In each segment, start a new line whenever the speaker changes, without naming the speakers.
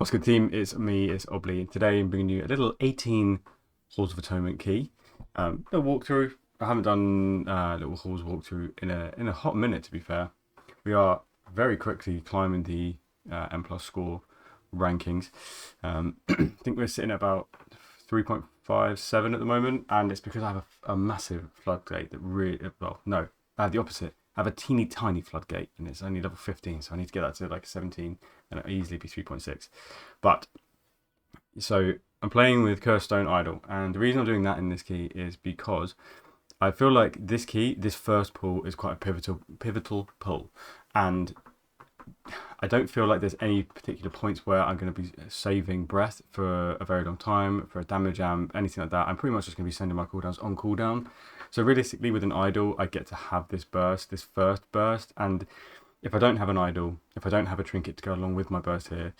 What's good, team? It's me, it's Obley, and today I'm bringing you a little 18 Halls of Atonement key. A walkthrough. I haven't done little halls walkthrough in a hot minute, to be fair. We are very quickly climbing the M plus score rankings. I think we're sitting at about 3.57 at the moment, and it's because I have a massive floodgate that really, well, no, I have the opposite. I have a teeny tiny floodgate, and it's only level 15, so I need to get that to like 17, and it'll easily be 3.6. But so I'm playing with Cursed Stone Idol, and the reason I'm doing that in this key is because I feel like this key, this first pull, is quite a pivotal pull, and I don't feel like there's any particular points where I'm going to be saving breath for a very long time, for a damage amp, anything like that. I'm pretty much just going to be sending my cooldowns on cooldown. So realistically, with an idol, I get to have this burst, this first burst, and if I don't have an idol, if I don't have a trinket to go along with my burst here,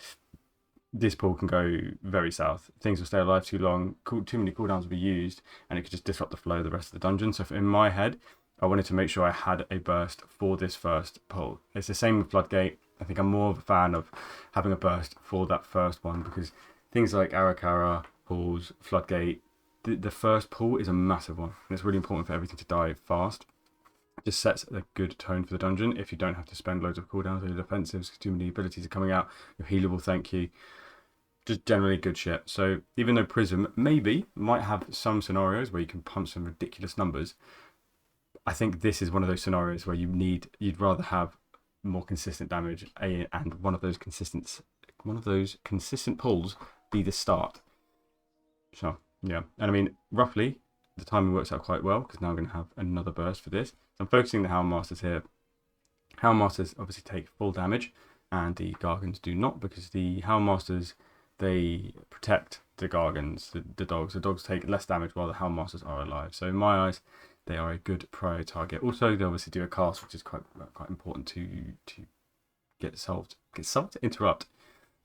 this pull can go very south. Things will stay alive too long, too many cooldowns will be used, and it could just disrupt the flow of the rest of the dungeon. So in my head, I wanted to make sure I had a burst for this first pull. It's the same with Floodgate. I think I'm more of a fan of having a burst for that first one because things like Arakara, pulls, Floodgate, the first pull is a massive one, and it's really important for everything to die fast. It just sets a good tone for the dungeon if you don't have to spend loads of cooldowns on your defensives, too many abilities are coming out, your healable, thank you. Just generally good shit. So even though Prism maybe might have some scenarios where you can pump some ridiculous numbers, I think this is one of those scenarios where you'd rather have more consistent damage and one of those consistent pulls be the start. So yeah, and I mean roughly the timing works out quite well because now I'm going to have another burst for this. So I'm focusing the Houndmasters here. Houndmasters obviously take full damage, and the Gargans do not because the Houndmasters, they protect the Gargans, the dogs. The dogs take less damage while the Houndmasters are alive. So in my eyes, they are a good prior target. Also, they obviously do a cast, which is quite important to get solved, interrupt.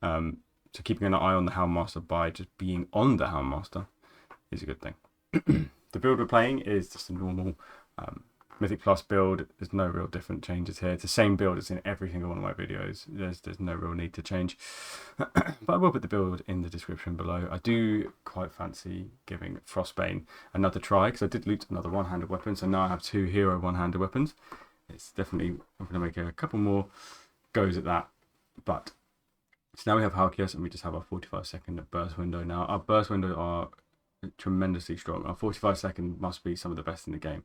So keeping an eye on the Houndmaster by just being on the Houndmaster is a good thing. The build we're playing is just a normal Mythic Plus build. There's no real different changes here. It's the same build as in every single one of my videos. There's no real need to change. But I will put the build in the description below. I do quite fancy giving Frostbane another try because I did loot another one-handed weapon. So now I have 2 hero one-handed weapons. It's definitely, I'm going to make a couple more goes at that. But so now we have Halkias and we just have our 45-second burst window now. Our burst window are tremendously strong. Our 45-second must be some of the best in the game.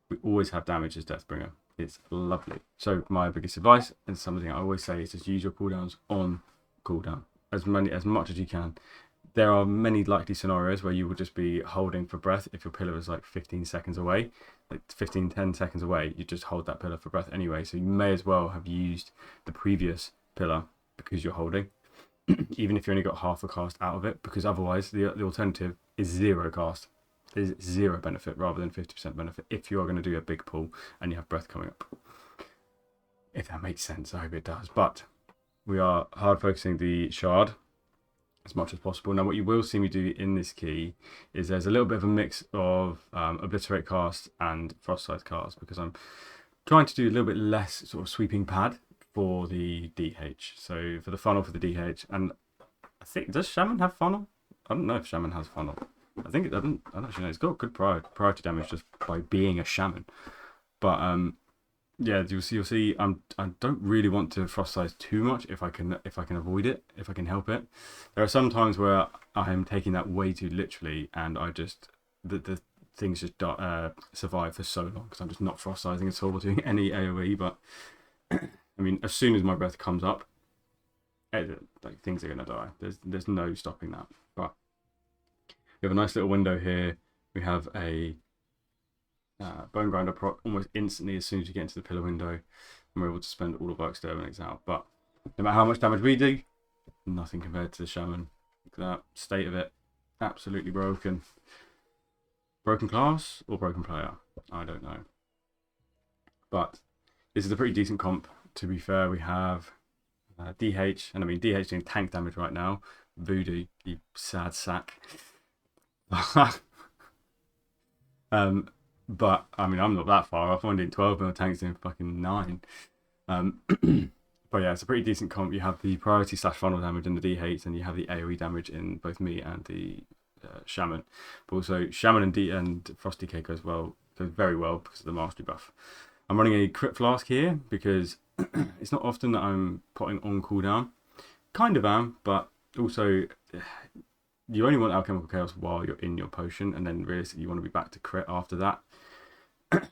We always have damage as Deathbringer. It's lovely. So my biggest advice, and something I always say, is just use your cooldowns on cooldown as much as you can. There are many likely scenarios where you will just be holding for breath if your pillar is like 15 seconds away, like 10 seconds away. You just hold that pillar for breath anyway. So you may as well have used the previous pillar because you're holding, even if you only got half a cast out of it, because otherwise the alternative is 0 cast. Is 0 benefit rather than 50% benefit if you are going to do a big pull and you have breath coming up. If that makes sense, I hope it does. But we are hard focusing the shard as much as possible. Now what you will see me do in this key is there's a little bit of a mix of obliterate cast and frost size cast because I'm trying to do a little bit less sort of sweeping pad for the DH. So for the funnel for the DH, and I think, does Shaman have funnel? I don't know if Shaman has funnel. I think I don't actually know. It's got good priority damage just by being a shaman. But yeah, you'll see. I don't really want to frost size too much if I can avoid it, if I can help it. There are some times where I am taking that way too literally, and I just the things just survive for so long because I'm just not frost sizing at all or doing any AOE. But I mean, as soon as my breath comes up, like things are gonna die. There's no stopping that. But we have a nice little window here. We have a Bone Grinder proc almost instantly as soon as you get into the pillar window, and we're able to spend all of our exterminates out. But no matter how much damage we do, nothing compared to the Shaman. Look at that state of it. Absolutely broken. Broken class or broken player? I don't know. But this is a pretty decent comp, to be fair. We have DH, and I mean DH doing tank damage right now. Voodoo, you sad sack. But I mean, I'm not that far off. I'm doing 12 mil tanks in fucking 9. But But yeah, it's a pretty decent comp. You have the priority / funnel damage and the D8, and you have the AoE damage in both me and the Shaman. But also Shaman and Frosty Cake as well goes very well because of the mastery buff. I'm running a crit flask here because it's not often that I'm potting on cooldown. Kind of am, but also you only want alchemical chaos while you're in your potion, and then realistically you want to be back to crit after that.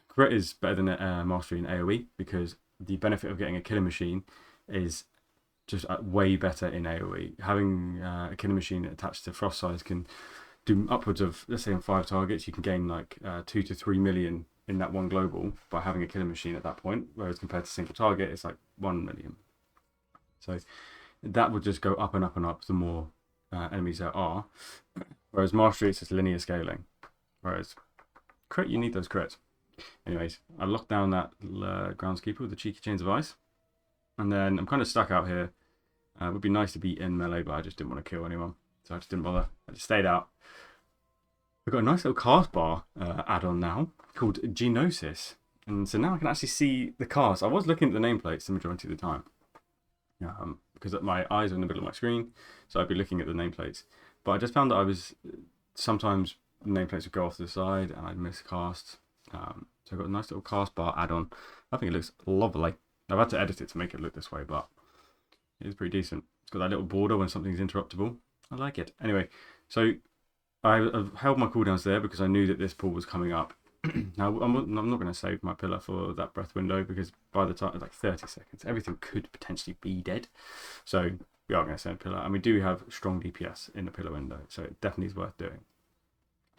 Crit is better than mastery in AoE because the benefit of getting a killing machine is just way better in AoE. Having a killing machine attached to frost size can do upwards of, let's say on 5 targets, you can gain like 2 to 3 million in that one global by having a killing machine at that point, whereas compared to single target, it's like 1 million. So that would just go up and up and up the more enemies there are. Whereas mastery, it's just linear scaling. Whereas crit, you need those crits. Anyways, I locked down that groundskeeper with the cheeky chains of ice. And then I'm kind of stuck out here. It would be nice to be in melee, but I just didn't want to kill anyone. So I just didn't bother. I just stayed out. We've got a nice little cast bar add-on now called Genosis. And so now I can actually see the cast. I was looking at the nameplates the majority of the time. Because my eyes are in the middle of my screen. So I'd be looking at the nameplates. But I just found that I was... Sometimes the nameplates would go off to the side and I'd miss casts. So I've got a nice little cast bar add-on. I think it looks lovely. I've had to edit it to make it look this way, but it is pretty decent. It's got that little border when something's interruptible. I like it. Anyway, so I've held my cooldowns there because I knew that this pool was coming up. Now, I'm not going to save my pillar for that breath window because by the time, like 30 seconds, everything could potentially be dead. So we are going to save pillar, and we do have strong DPS in the pillar window, so it definitely is worth doing.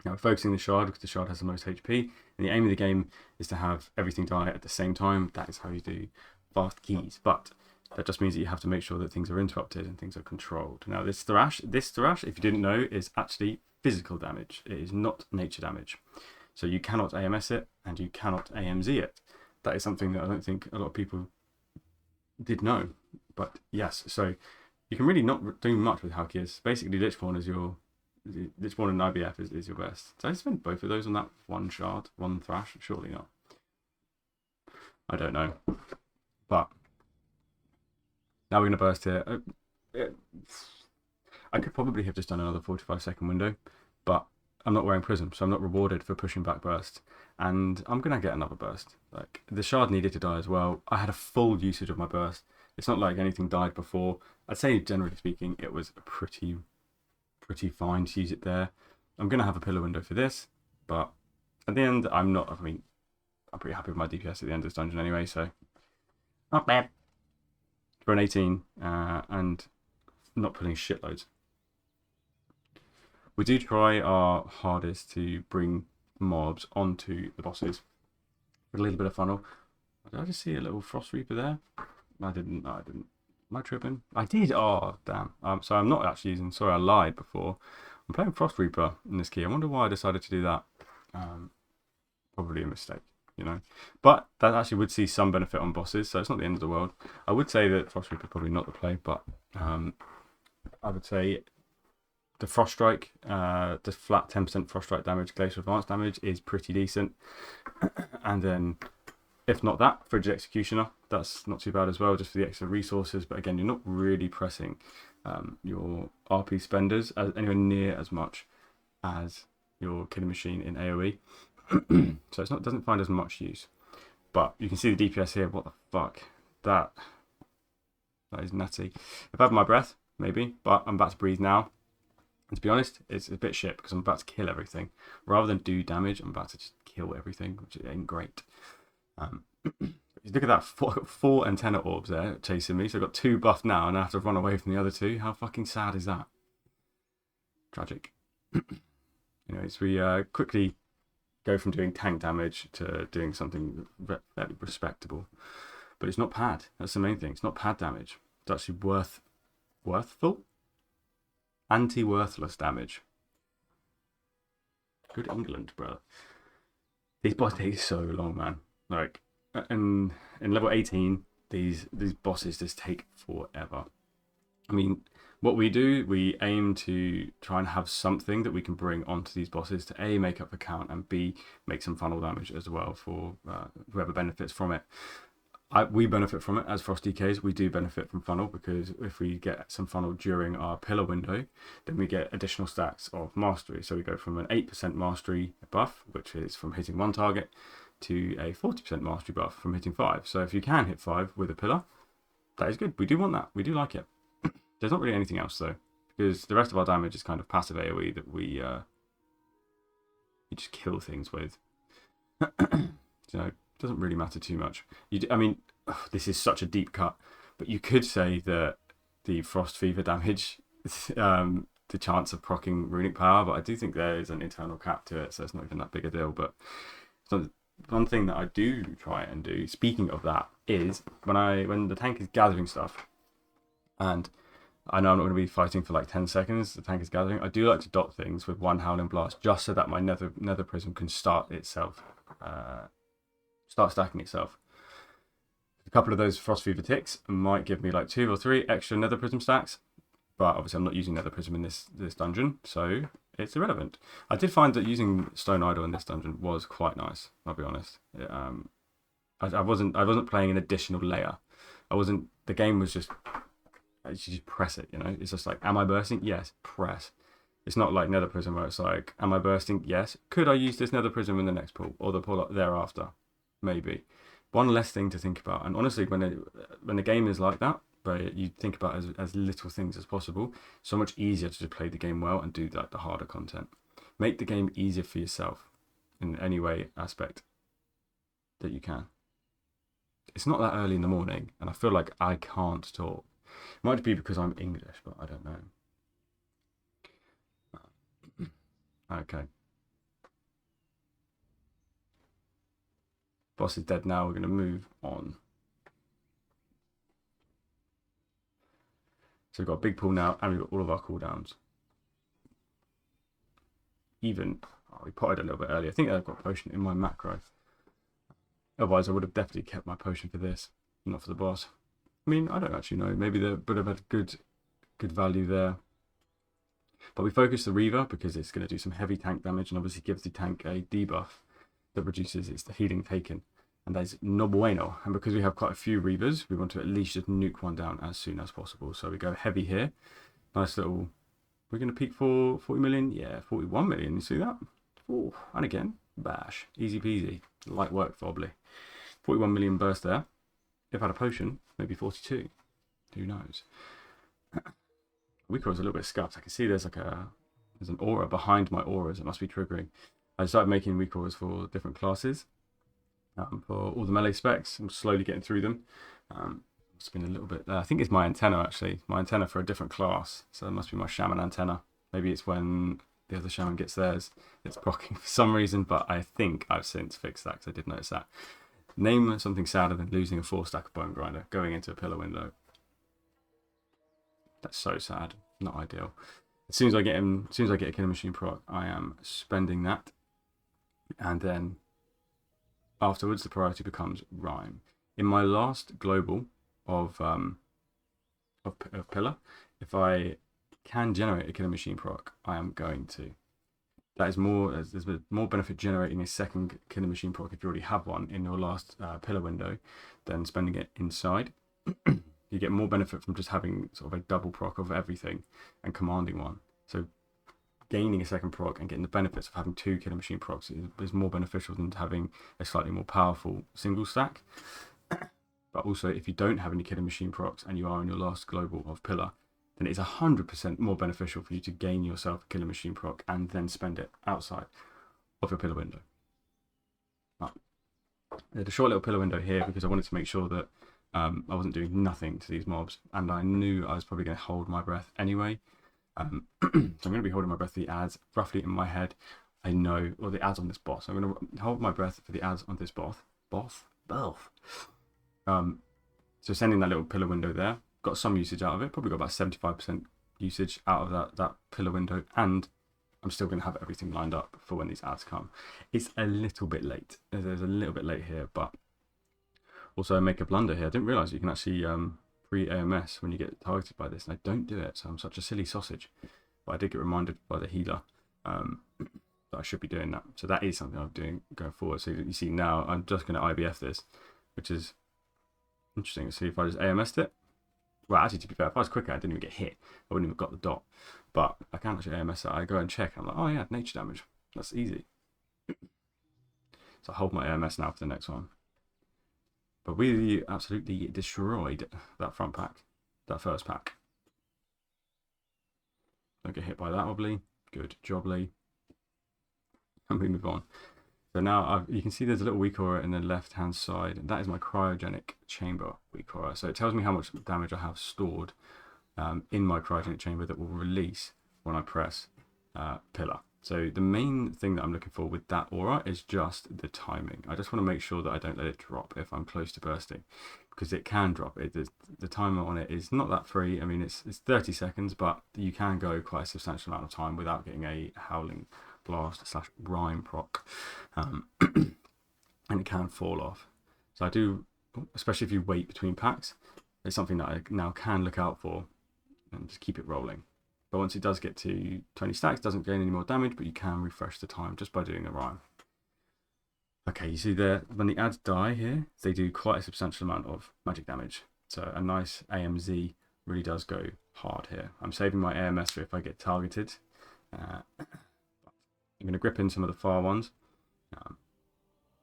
Now we're focusing the shard because the shard has the most HP, and the aim of the game is to have everything die at the same time. That is how you do fast keys, but that just means that you have to make sure that things are interrupted and things are controlled. Now this thrash, if you didn't know, is actually physical damage. It is not nature damage. So you cannot AMS it and you cannot AMZ it. That is something that I don't think a lot of people did know. But yes, so you can really not do much with Halkias. Basically, Lichborn is your Lichborn and IBF is your best. So I spend both of those on that one shard, one thrash. Surely not. I don't know. But now we're going to burst here. I could probably have just done another 45-second window, but I'm not wearing Prism, so I'm not rewarded for pushing back burst. And I'm going to get another burst. Like, the shard needed to die as well. I had a full usage of my burst. It's not like anything died before. I'd say, generally speaking, it was pretty fine to use it there. I'm going to have a pillar window for this, but at the end, I'm pretty happy with my DPS at the end of this dungeon anyway, so not bad. For an 18, and not pulling shitloads. We do try our hardest to bring mobs onto the bosses with a little bit of funnel. Did I just see a little Frost Reaper there? I didn't. No, I didn't. Am I tripping? I did. Oh, damn. So I'm not actually using... Sorry, I lied before. I'm playing Frost Reaper in this key. I wonder why I decided to do that. Probably a mistake, you know. But that actually would see some benefit on bosses, so it's not the end of the world. I would say that Frost Reaper is probably not the play, but I would say the Frost Strike, the flat 10% Frost Strike damage, Glacial Advance damage is pretty decent. And then, if not that, Frigid Executioner, that's not too bad as well, just for the extra resources. But again, you're not really pressing your RP spenders anywhere near as much as your Killing Machine in AoE. So it doesn't find as much use. But you can see the DPS here. What the fuck? That is nutty. If I have my breath, maybe, but I'm about to breathe now. And to be honest, it's a bit shit because I'm about to kill everything. Rather than do damage, I'm about to just kill everything, which ain't great. Look at that, four antenna orbs there chasing me. So I've got 2 buff now and I have to run away from the other 2. How fucking sad is that? Tragic. Anyways, we quickly go from doing tank damage to doing something fairly respectable. But it's not pad. That's the main thing. It's not pad damage. It's actually worthful? Anti-worthless damage. Good England, bro. These boss take so long, man. Like, in level 18, these bosses just take forever. I mean, what we do, we aim to try and have something that we can bring onto these bosses to A, make up the count, and B, make some funnel damage as well for whoever benefits from it. we benefit from it as Frost DKs. We do benefit from funnel, because if we get some funnel during our pillar window, then we get additional stacks of mastery. So we go from an 8% mastery buff, which is from hitting 1 target, to a 40% mastery buff from hitting 5. So if you can hit 5 with a pillar, that is good. We do want that. We do like it. There's not really anything else though, because the rest of our damage is kind of passive AoE that we just kill things with. So it doesn't really matter too much. I mean, this is such a deep cut, but you could say that the Frost Fever damage, the chance of proccing runic power, but I do think there is an internal cap to it, so it's not even that big a deal. But one thing that I do try and do, speaking of that, is when the tank is gathering stuff, and I know I'm not going to be fighting for like 10 seconds, the tank is gathering, I do like to dot things with 1 Howling Blast, just so that my nether prism can start stacking itself. A couple of those Frost Fever ticks might give me like 2 or 3 extra nether prism stacks, but obviously I'm not using nether prism in this dungeon, so it's irrelevant. I did find that using Stone Idol in this dungeon was quite nice, I'll be honest. I wasn't playing an additional layer. The game was just, you just press it, you know? It's just like, am I bursting? Yes, press. It's not like nether prism where it's like, am I bursting? Yes. Could I use this nether prism in the next pool, or the pool thereafter? Maybe. One less thing to think about. And honestly, when the game is like that, but you think about as little things as possible, so much easier to just play the game well and do like the harder content. Make the game easier for yourself in any way aspect that you can. It's not that early in the morning, and I feel like I can't talk. It might be because I'm English, but I don't know. Okay. Boss is dead now. We're going to move on. So we've got a big pool now, and we've got all of our cooldowns. We potted a little bit earlier. I think I've got a potion in my macro. Otherwise, I would have definitely kept my potion for this, not for the boss. I mean, I don't actually know. Maybe they would have had good value there. But we focus the Reaver because it's going to do some heavy tank damage, and obviously gives the tank a debuff that reduces its healing taken. And that's no bueno. And because we have quite a few Reavers, we want to at least just nuke one down as soon as possible. So we go heavy here. Nice little... We're going to peak for 40 million? Yeah, 41 million. You see that? Oh, and again, bash. Easy peasy. Light work for Obley. 41 million burst there. If I had a potion, maybe 42. Who knows? Weaker was a little bit scuffed. I can see there's an aura behind my auras. It must be triggering. I started making weak auras for different classes. For all the melee specs, I'm slowly getting through them. It's been a little bit. I think it's my antenna actually. My antenna for a different class. So it must be my shaman antenna. Maybe it's when the other shaman gets theirs. It's proccing for some reason, but I think I've since fixed that because I did notice that. Name something sadder than losing a 4-stack of bone grinder going into a pillar window. That's so sad. Not ideal. As soon as I get a killer machine proc, I am spending that, and then afterwards the priority becomes rhyme. In my last global of pillar, if I can generate a killer machine proc, I am going to. That is there's more benefit generating a second killer machine proc if you already have one in your last pillar window than spending it inside. You get more benefit from just having sort of a double proc of everything and commanding one. So gaining a second proc and getting the benefits of having 2 killer machine procs is more beneficial than having a slightly more powerful single stack. But also, if you don't have any killer machine procs and you are in your last global of pillar, then it's 100% more beneficial for you to gain yourself a killer machine proc and then spend it outside of your pillar window. I had a short little pillar window here because I wanted to make sure that I wasn't doing nothing to these mobs, and I knew I was probably going to hold my breath anyway. So I'm going to be holding my breath for the ads roughly in my head. I know, or the ads on this boss. I'm going to hold my breath for the ads on this boss. So sending that little pillar window there, got some usage out of it. Probably got about 75% usage out of that pillar window, and I'm still going to have everything lined up for when these ads come. It's a little bit late. There's a little bit late here, but also I make a blunder here. I didn't realise you can actually pre-AMS when you get targeted by this, and I don't do it, so I'm such a silly sausage. But I did get reminded by the healer that I should be doing that. So that is something I'm doing going forward. So you see now, I'm just going to IBF this, which is Interesting. See if I just AMS'd it. Well, actually, to be fair, if I was quicker, I didn't even get hit. I wouldn't even got the dot. But I can actually AMS it. I go and check. I'm like, oh yeah, nature damage. That's easy. So I hold my AMS now for the next one. But we absolutely destroyed that front pack. That first pack. Don't get hit by that, Obley. Good job, Lee. And we move on. So now you can see there's a little weak aura in the left-hand side. That is my cryogenic chamber weak aura. So it tells me how much damage I have stored in my cryogenic chamber that will release when I press pillar. So the main thing that I'm looking for with that aura is just the timing. I just want to make sure that I don't let it drop if I'm close to bursting, because it can drop. The timer on it is not that free. I mean, it's 30 seconds, but you can go quite a substantial amount of time without getting a howling blast / rhyme proc, and it can fall off. So I do, especially if you wait between packs, it's something that I now can look out for and just keep it rolling. But once it does get to 20 stacks, it doesn't gain any more damage, but you can refresh the time just by doing a rhyme. Okay, you see there, when the ads die here, they do quite a substantial amount of magic damage. So a nice AMZ really does go hard here. I'm saving my AMS for if I get targeted. I'm going to grip in some of the far ones.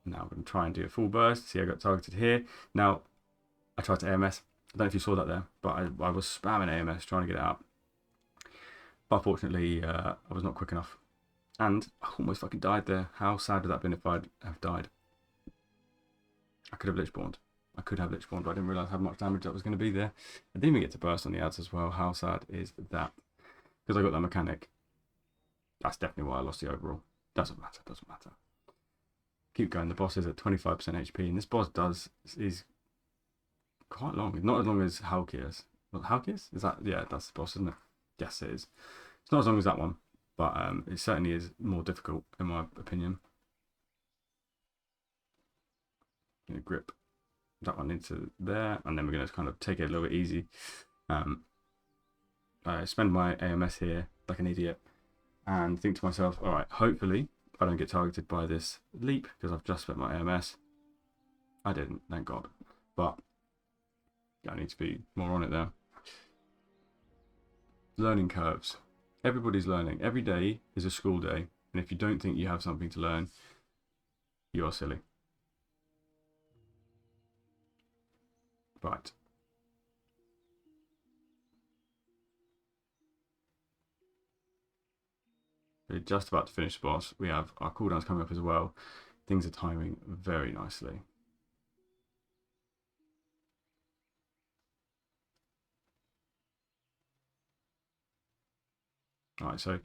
Now I'm going to try and do a full burst. See, I got targeted here. Now, I tried to AMS. I don't know if you saw that there, but I was spamming AMS trying to get it out. But fortunately, I was not quick enough. And I almost fucking died there. How sad would that have been if I'd have died? I could have lich spawned. I could have lich spawned, but I didn't realise how much damage that was going to be there. I didn't even get to burst on the ads as well. How sad is that? Because I got that mechanic. That's definitely why I lost the overall. Doesn't matter, doesn't matter. Keep going. The boss is at 25% HP, and this boss is quite long. Not as long as Halkias. Well, Halkias? Is that? Yeah, that's the boss, isn't it? Yes, it is. It's not as long as that one, but it certainly is more difficult, in my opinion. I'm going to grip that one into there, and then we're going to kind of take it a little bit easy. I spend my AMS here like an idiot and think to myself, all right, hopefully I don't get targeted by this leap because I've just spent my AMS. I didn't, thank God. But I need to be more on it there. Learning curves. Everybody's learning. Every day is a school day, and if you don't think you have something to learn, you are silly. Right. We're just about to finish the boss. We have our cooldowns coming up as well. Things are timing very nicely. Alright, so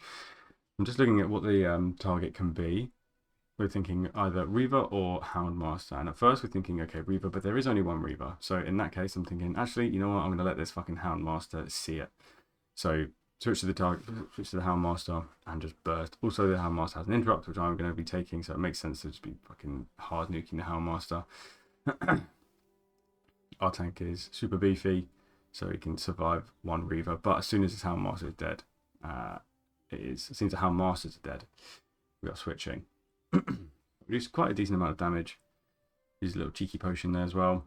I'm just looking at what the target can be. We're thinking either Reaver or Houndmaster. And at first we're thinking, okay, Reaver, but there is only one Reaver. So in that case, I'm thinking, actually, you know what? I'm going to let this fucking Houndmaster see it. So switch to the target, switch to the Houndmaster, and just burst. Also, the Houndmaster has an interrupt, which I'm going to be taking, so it makes sense to just be fucking hard nuking the Houndmaster. Our tank is super beefy, so he can survive one Reaver. But as soon as his Houndmaster is dead, as soon as the Houndmasters are dead, we are switching. Reduce quite a decent amount of damage. Use a little cheeky potion there as well.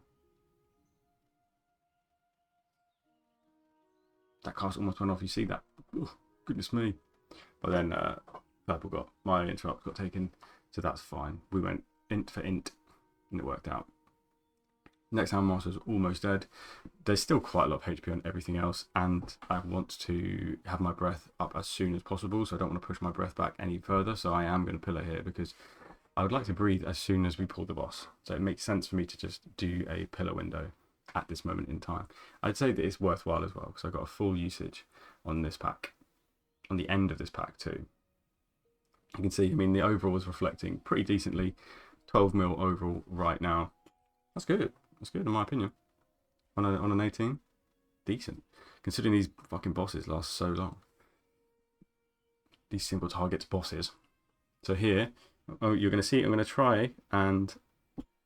That cast almost went off. You see that? Ooh, goodness me. But then purple got my interrupt got taken, so that's fine. We went int for int, and it worked out. Next Houndmaster is almost dead. There's still quite a lot of HP on everything else, and I want to have my breath up as soon as possible, so I don't want to push my breath back any further. So I am going to pillar here because I would like to breathe as soon as we pull the boss. So it makes sense for me to just do a pillar window at this moment in time. I'd say that it's worthwhile as well because I got a full usage on this pack, on the end of this pack too. You can see, I mean, the overall was reflecting pretty decently. 12 mil overall right now. That's good. That's good in my opinion. On an 18, decent. Considering these fucking bosses last so long. These single targets bosses. So here, oh, you're going to see, I'm going to try and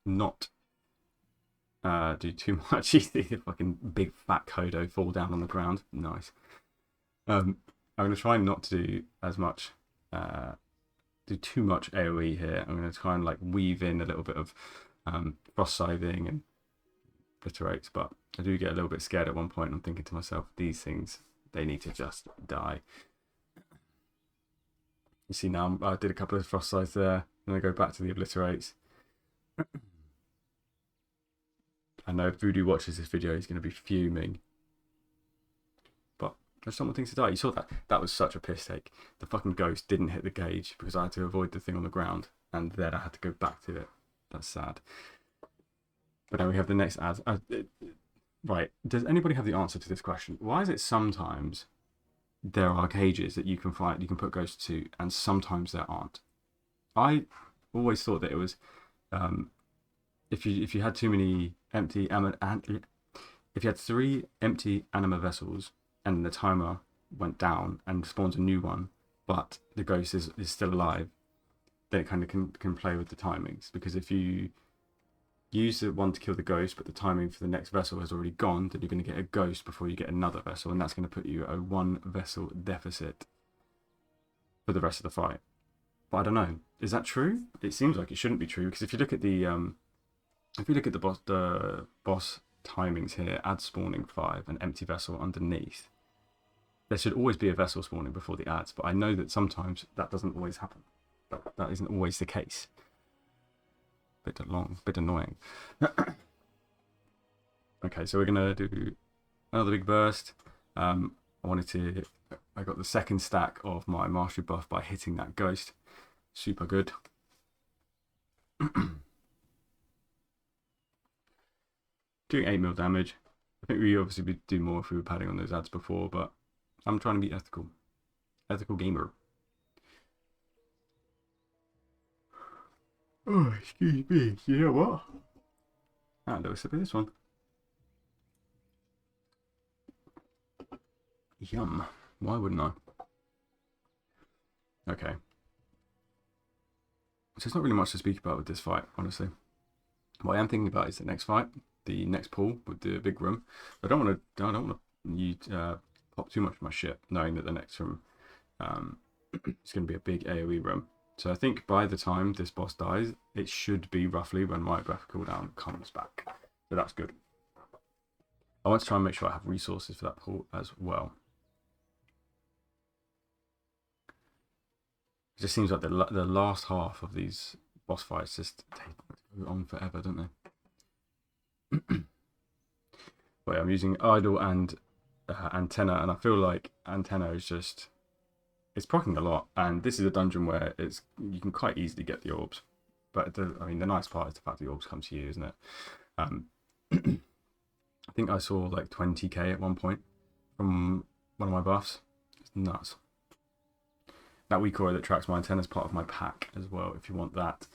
not do too much. You see the fucking big fat Kodo fall down on the ground. Nice. I'm going to try not to do as much, do too much AoE here. I'm going to try and like weave in a little bit of frost scything and obliterates, but I do get a little bit scared at one point. I'm thinking to myself, these things, they need to just die. You see now, I did a couple of frost sides there, and I go back to the obliterates. I know if Voodoo watches this video, he's going to be fuming. But there's someone things to die. You saw that? That was such a piss take. The fucking ghost didn't hit the gauge because I had to avoid the thing on the ground, and then I had to go back to it. That's sad. But now we have the next ads. Right, does anybody have the answer to this question? Why is it sometimes there are cages that you can find, you can put ghosts to, and sometimes there aren't? I always thought that it was if you had too many empty if you had 3 empty anima vessels and the timer went down and spawns a new one, but the ghost is still alive, then it kind of can play with the timings. Because if you use the one to kill the ghost, but the timing for the next vessel has already gone, then you're going to get a ghost before you get another vessel, and that's going to put you at a 1 vessel deficit for the rest of the fight. But I don't know. Is that true? It seems like it shouldn't be true, because if you look at the boss timings here, add spawning 5, an empty vessel underneath, there should always be a vessel spawning before the ads. But I know that sometimes that doesn't always happen. That isn't always the case. Bit annoying. Okay, so we're gonna do another big burst. I got the second stack of my mastery buff by hitting that ghost. Super good. Doing 8 mil damage. I think we obviously would do more if we were padding on those ads before, but I'm trying to be ethical. Ethical gamer. Oh, excuse me. You know what? Ah, little sip of this one. Yum. Why wouldn't I? Okay. So there's not really much to speak about with this fight, honestly. What I am thinking about is the next fight, the next pool with the big room. I don't want to pop too much of my shit, knowing that the next room is going to be a big AoE room. So I think by the time this boss dies, it should be roughly when my breath cooldown comes back. So that's good. I want to try and make sure I have resources for that pool as well. It just seems like the last half of these boss fights just take on forever, don't they? Wait, I'm using idol and antenna, and I feel like antenna is just, it's proccing a lot, and this is a dungeon where you can quite easily get the orbs. But the nice part is the fact the orbs come to you, isn't it? I think I saw like 20k at one point from one of my buffs. It's nuts. That weak aura that tracks my antenna is part of my pack as well. If you want that,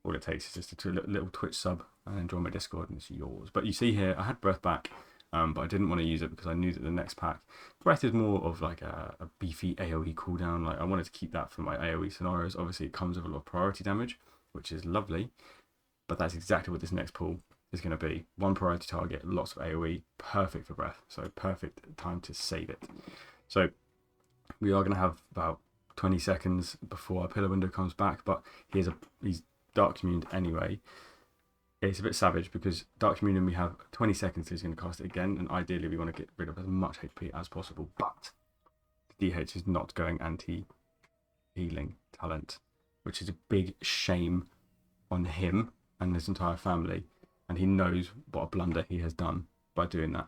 all it takes is just a little Twitch sub and then join my Discord, and it's yours. But you see here, I had breath back, but I didn't want to use it because I knew that the next pack, breath is more of like a beefy AoE cooldown. Like I wanted to keep that for my AoE scenarios. Obviously, it comes with a lot of priority damage, which is lovely. But that's exactly what this next pool is going to be. 1 priority target, lots of AoE, perfect for breath. So perfect time to save it. So we are going to have about 20 seconds before our pillar window comes back, but he's dark communed anyway. It's a bit savage because dark communion we have 20 seconds till he's going to cast it again, and ideally we want to get rid of as much HP as possible, but the DH is not going anti-healing talent, which is a big shame on him and his entire family, and he knows what a blunder he has done by doing that.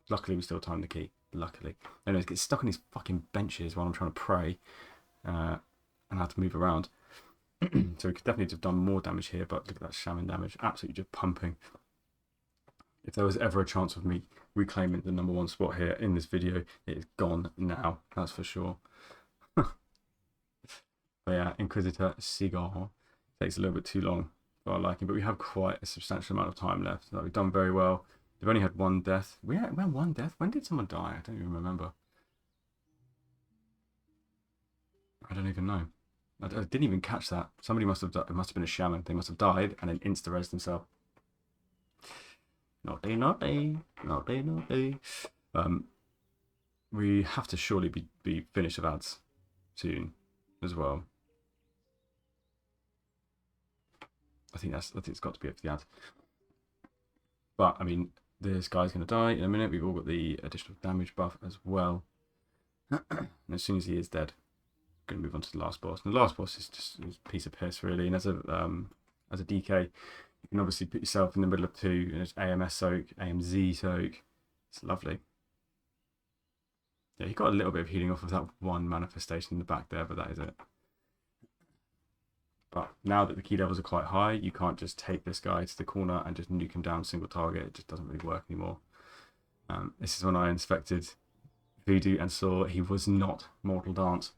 Luckily we still timed the key, luckily. Anyways, get stuck on these fucking benches while I'm trying to pray and have to move around. So we could definitely have done more damage here, but look at that shaman damage, absolutely just pumping. If there was ever a chance of me reclaiming the #1 spot here in this video, it is gone now, that's for sure. But yeah, Inquisitor Cigar takes a little bit too long for our liking, but we have quite a substantial amount of time left. So we've done very well. We've only had 1 death. We had 1 death. When did someone die? I don't even remember. I don't even know. I didn't even catch that. Somebody must have. It must have been a shaman. They must have died and then insta-res themselves. Naughty, naughty, naughty, naughty. We have to surely be finished with ads soon as well. I think it's got to be it for the ads. But I mean, this guy's going to die in a minute. We've all got the additional damage buff as well. And as soon as he is dead, I'm going to move on to the last boss. And the last boss is just a piece of piss, really. And as a DK, you can obviously put yourself in the middle of two, and it's AMS soak, AMZ soak. It's lovely. Yeah, he got a little bit of healing off of that one manifestation in the back there, but that is it. But now that the key levels are quite high, you can't just take this guy to the corner and just nuke him down single target. It just doesn't really work anymore. This is when I inspected Voodoo and saw he was not Mortal Dance.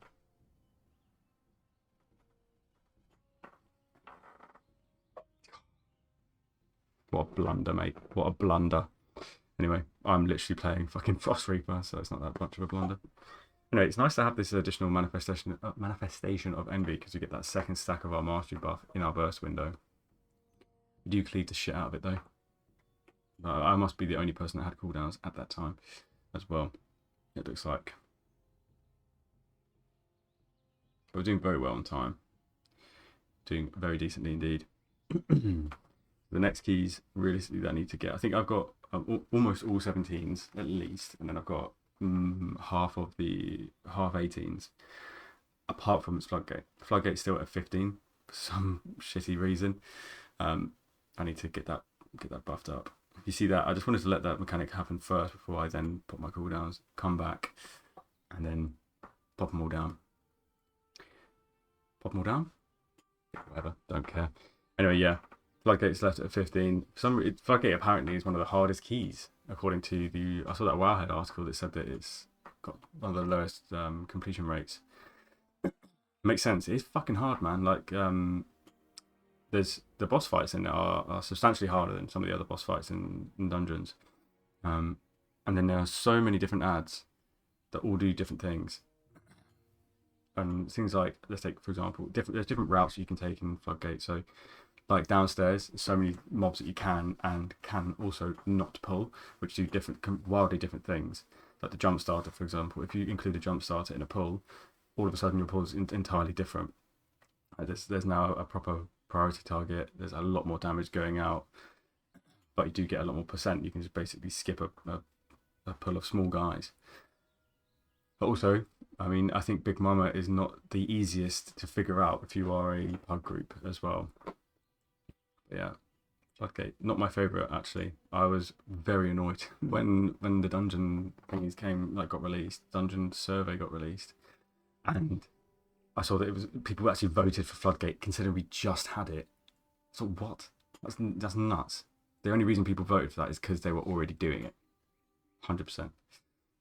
What a blunder, mate. What a blunder. Anyway, I'm literally playing fucking Frost Reaper, so it's not that much of a blunder. Anyway, it's nice to have this additional manifestation of envy, because we get that second stack of our mastery buff in our burst window. We do cleave the shit out of it though. I must be the only person that had cooldowns at that time as well, it looks like. But we're doing very well on time. Doing very decently indeed. The next keys realistically that I need to get, I think I've got almost all 17s at least, and then I've got half 18s, apart from its Floodgate. Floodgate's still at 15 for some shitty reason. I need to get that buffed up. You see that? I just wanted to let that mechanic happen first before I then put my cooldowns, come back, and then pop them all down. Pop them all down? Yeah, whatever, don't care. Anyway, yeah, Floodgate's left at 15. Floodgate apparently is one of the hardest keys, according to I saw that Wowhead article that said that it's got one of the lowest completion rates. Makes sense. It's fucking hard, man. Like, there's the boss fights in there are substantially harder than some of the other boss fights in dungeons. And then there are so many different ads that all do different things. And things like, let's take for example, there's different routes you can take in Floodgate. So, like downstairs, there's so many mobs that you can also not pull, which do wildly different things. Like the jump starter, for example. If you include a jump starter in a pull, all of a sudden your pull is entirely different. There's now a proper priority target. There's a lot more damage going out, but you do get a lot more percent. You can just basically skip a pull of small guys. But also, I mean, I think Big Mama is not the easiest to figure out if you are a pug group as well. Yeah, Floodgate, not my favourite actually. I was very annoyed when the dungeon thingies got released. Dungeon survey got released, and I saw that people actually voted for Floodgate considering we just had it. So what? That's nuts. The only reason people voted for that is because they were already doing it. 100%.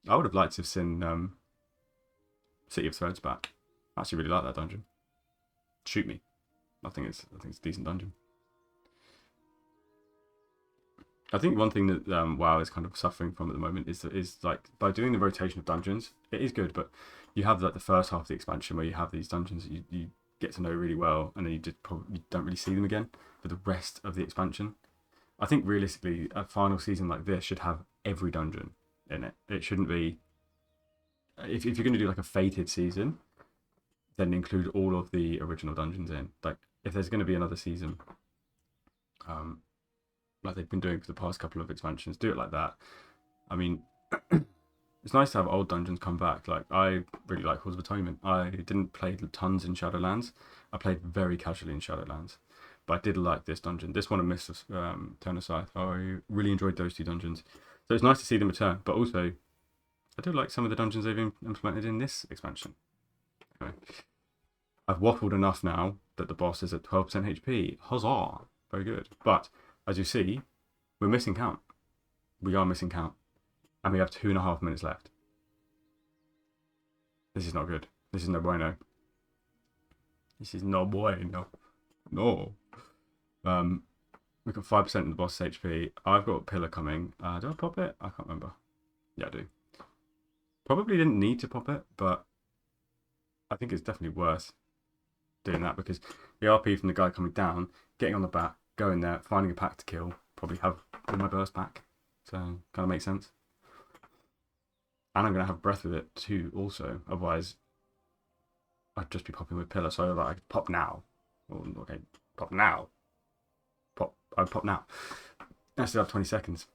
I would have liked to have seen City of Threads back. I actually really like that dungeon. Shoot me. I think it's a decent dungeon. I think one thing that WoW is kind of suffering from at the moment is like by doing the rotation of dungeons, it is good, but you have like the first half of the expansion where you have these dungeons that you get to know really well, and then you don't really see them again for the rest of the expansion. I think realistically, a final season like this should have every dungeon in it. It shouldn't be. If you're going to do like a fated season, then include all of the original dungeons in. Like if there's going to be another season, like they've been doing for the past couple of expansions, do it like that. I mean, it's nice to have old dungeons come back. Like I really like Halls of Attonement. I didn't play tons in Shadowlands. I played very casually in Shadowlands, but I did like this dungeon. This one and Mist of Turn Aside. I really enjoyed those two dungeons. So it's nice to see them return. But also, I do like some of the dungeons they've implemented in this expansion. Anyway, I've waffled enough now that the boss is at 12% HP. Huzzah! Very good. But as you see, we're missing count. We are missing count. And we have 2.5 minutes left. This is not good. This is no bueno. This is no bueno. No. We've got 5% of the boss HP. I've got a pillar coming. Do I pop it? I can't remember. Yeah, I do. Probably didn't need to pop it, but I think it's definitely worth doing that because the RP from the guy coming down, getting on the back, going there, finding a pack to kill, probably have all my burst back. So, kind of makes sense. And I'm going to have breath with it too, also. Otherwise, I'd just be popping with pillar. So, like, I could pop now. Oh, okay, pop now. I would pop now. I still have 20 seconds.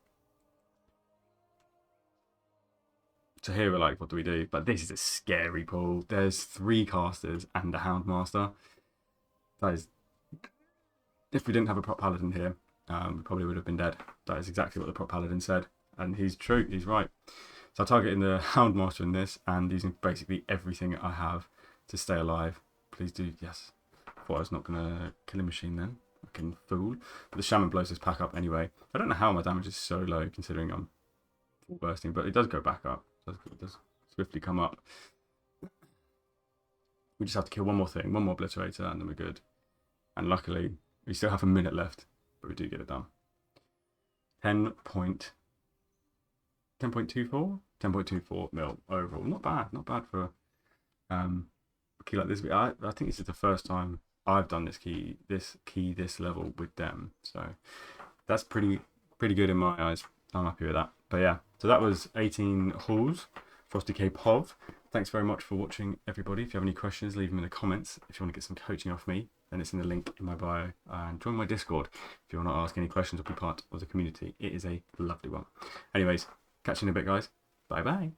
So here we're like, what do we do? But this is a scary pool. There's 3 casters and a Houndmaster. That is, if we didn't have a prop paladin here, we probably would have been dead. That is exactly what the prop paladin said, and he's true. He's right. So I'm targeting the Houndmaster in this and using basically everything I have to stay alive. Please do, yes. Thought I was not gonna kill a machine then. Fucking fool. But the Shaman blows this pack up anyway. I don't know how my damage is so low considering I'm full bursting, but it does go back up. It does swiftly come up. We just have to kill one more thing, one more obliterator, and then we're good. And luckily, we still have a minute left, but we do get it done. 10.24? 10.24 mil overall. Not bad for a key like this. I think this is the first time I've done this level with them. So that's pretty good in my eyes. I'm happy with that. But yeah, so that was 18 hauls, Frosty K POV. Thanks very much for watching, everybody. If you have any questions, leave them in the comments. If you want to get some coaching off me, then it's in the link in my bio. And join my Discord if you want to ask any questions or be part of the community. It is a lovely one. Anyways, catch you in a bit, guys. Bye-bye.